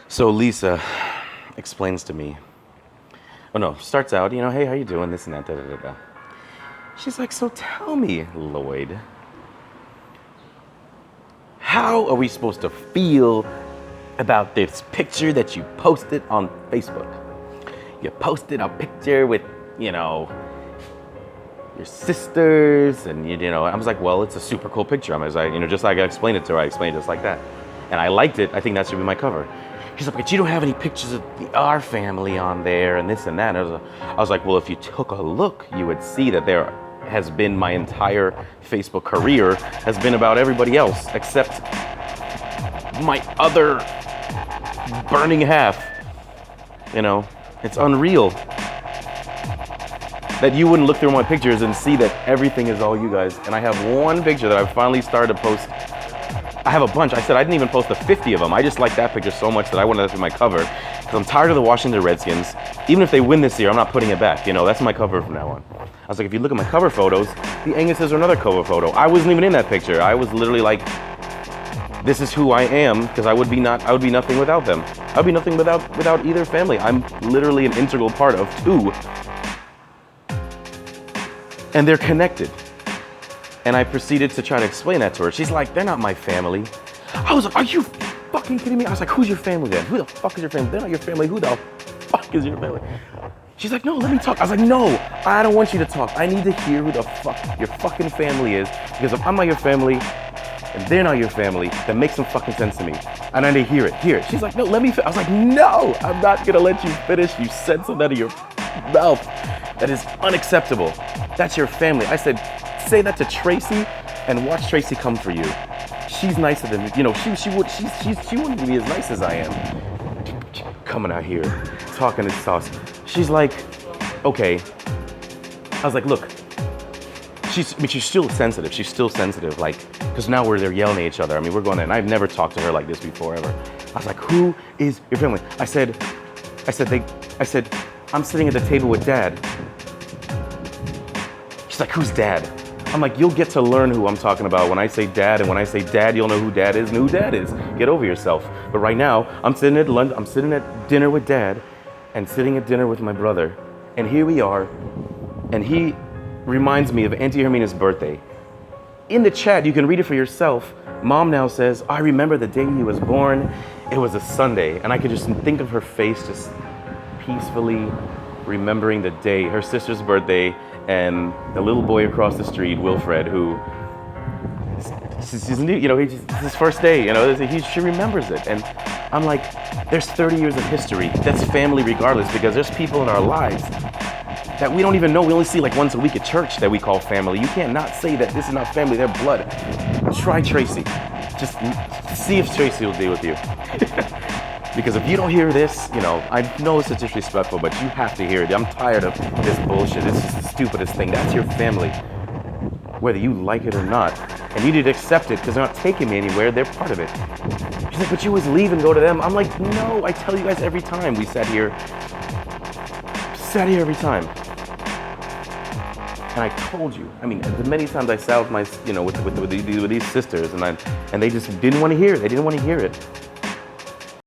So Lisa explains to me, starts out, hey, how you doing, this and that, da da da da. She's like, so tell me, Lloyd, how are we supposed to feel about this picture that you posted on Facebook? You posted a picture with, your sisters, and I was like, well, it's a super cool picture. I was like, just like I explained it to her, I explained it just like that. And I liked it. I think that should be my cover. She's like, but you don't have any pictures of our family on there and this and that. And I was like, well, if you took a look, you would see that there has been my entire Facebook career has been about everybody else except my other burning half. It's unreal that you wouldn't look through my pictures and see that everything is all you guys. And I have one picture that I've finally started to post. I have a bunch. I said I didn't even post the 50 of them. I just like that picture so much that I wanted that to be my cover. Because I'm tired of the Washington Redskins. Even if they win this year, I'm not putting it back. That's my cover from now on. I was like, if you look at my cover photos, the Anguses are another cover photo. I wasn't even in that picture. I was literally like, this is who I am, because I would be nothing without them. I would be nothing without either family. I'm literally an integral part of two. And they're connected. And I proceeded to try to explain that to her. She's like, they're not my family. I was like, are you fucking kidding me? I was like, who's your family then? Who the fuck is your family? They're not your family. Who the fuck is your family? She's like, no, let me talk. I was like, no, I don't want you to talk. I need to hear who the fuck your fucking family is. Because if I'm not your family and they're not your family, that makes some fucking sense to me. And I need to hear it. Hear it. She's like, no, let me I was like, no, I'm not gonna let you finish. You said something out of your mouth. That is unacceptable. That's your family. I said, say that to Tracy and watch Tracy come for you. She's nicer than me. She wouldn't be as nice as I am. Coming out here, talking this sauce. She's like, okay. I was like, look, she's still sensitive. She's still sensitive, like, because now they're yelling at each other. I mean, we're going in. I've never talked to her like this before, ever. I was like, who is your family? I said, I'm sitting at the table with Dad. She's like, who's Dad? I'm like, you'll get to learn who I'm talking about when I say Dad, and when I say Dad, you'll know who Dad is and who Dad is. Get over yourself. But right now, I'm sitting at dinner with Dad, and sitting at dinner with my brother, and here we are, and he reminds me of Auntie Hermina's birthday. In the chat, you can read it for yourself. Mom now says, I remember the day he was born. It was a Sunday, and I could just think of her face just peacefully remembering the day, her sister's birthday, and the little boy across the street, Wilfred, who, it's his first day, she remembers it. And I'm like, there's 30 years of history. That's family regardless, because there's people in our lives that we don't even know. We only see like once a week at church that we call family. You can't not say that this is not family, they're blood. Try Tracy. Just see if Tracy will deal with you. Because if you don't hear this, I know it's disrespectful, but you have to hear it. I'm tired of this bullshit. This is the stupidest thing. That's your family, whether you like it or not. And you need to accept it, because they're not taking me anywhere. They're part of it. She's like, but you always leave and go to them. I'm like, no, I tell you guys every time. We sat here every time. And I told you, the many times I sat with my, with these sisters, and they just didn't want to hear it. They didn't want to hear it.